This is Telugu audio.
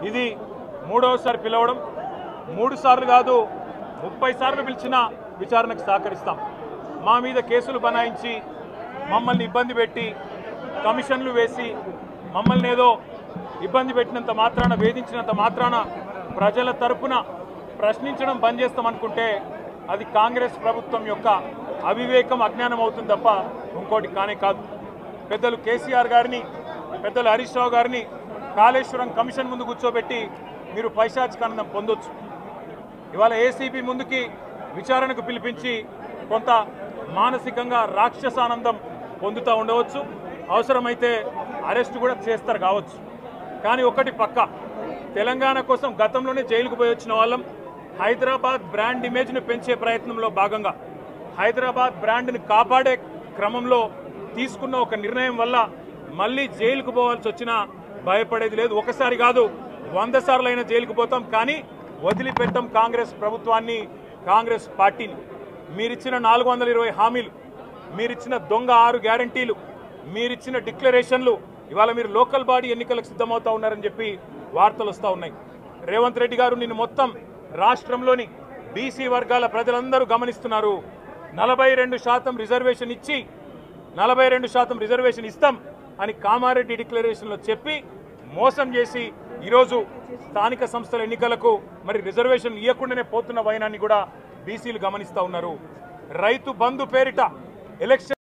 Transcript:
ఇది మూడవసారి పిలవడం, 3 సార్లు కాదు 30 సార్లు పిలిచినా విచారణకు సహకరిస్తాం. మా మీద కేసులు బనాయించి మమ్మల్ని ఇబ్బంది పెట్టి కమిషన్లు వేసి మమ్మల్ని ఏదో ఇబ్బంది పెట్టినంత మాత్రాన, వేధించినంత మాత్రాన ప్రజల తరపున ప్రశ్నించడం బంద్ చేస్తామనుకుంటే అది కాంగ్రెస్ ప్రభుత్వం యొక్క అవివేకం, అజ్ఞానం అవుతుంది తప్ప ఇంకోటి కానే కాదు. పెద్దలు కేసీఆర్ గారిని, పెద్దలు హరీష్ రావు గారిని కాళేశ్వరం కమిషన్ ముందు కూర్చోబెట్టి మీరు పైశాచికానందం పొందొచ్చు. ఇవాళ ఏసీబీ ముందుకి విచారణకు పిలిపించి కొంత మానసికంగా రాక్షసానందం పొందుతూ ఉండవచ్చు, అవసరమైతే అరెస్ట్ కూడా చేస్తారు కావచ్చు. కానీ ఒకటి పక్క, తెలంగాణ కోసం గతంలోనే జైలుకు పోయి వచ్చిన వాళ్ళం. హైదరాబాద్ బ్రాండ్ ఇమేజ్ను పెంచే ప్రయత్నంలో భాగంగా హైదరాబాద్ బ్రాండ్ని కాపాడే క్రమంలో తీసుకున్న ఒక నిర్ణయం వల్ల మళ్ళీ జైలుకు పోవాల్సి వచ్చినా భయపడేది లేదు. ఒకసారి కాదు 100 సార్లు అయినా జైలుకు పోతాం, కానీ వదిలిపెట్టాం కాంగ్రెస్ ప్రభుత్వాన్ని, కాంగ్రెస్ పార్టీని. మీరిచ్చిన 420 హామీలు, మీరిచ్చిన దొంగ 6 గ్యారంటీలు, మీరిచ్చిన డిక్లరేషన్లు, ఇవాళ మీరు లోకల్ బాడీ ఎన్నికలకు సిద్ధమవుతా ఉన్నారని చెప్పి వార్తలు వస్తూ ఉన్నాయి. రేవంత్ రెడ్డి గారు నిన్ను మొత్తం రాష్ట్రంలోని బీసీ వర్గాల ప్రజలందరూ గమనిస్తున్నారు. 42% రిజర్వేషన్ ఇచ్చి 42% రిజర్వేషన్ ఇస్తాం అని కామారెడ్డి డిక్లరేషన్లో చెప్పి మోసం చేసి ఈరోజు స్థానిక సంస్థల ఎన్నికలకు మరి రిజర్వేషన్ ఇవ్వకుండానే పోతున్న వైనాన్ని కూడా బీసీలు గమనిస్తూ ఉన్నారు. రైతు బంధు పేరిట ఎలక్షన్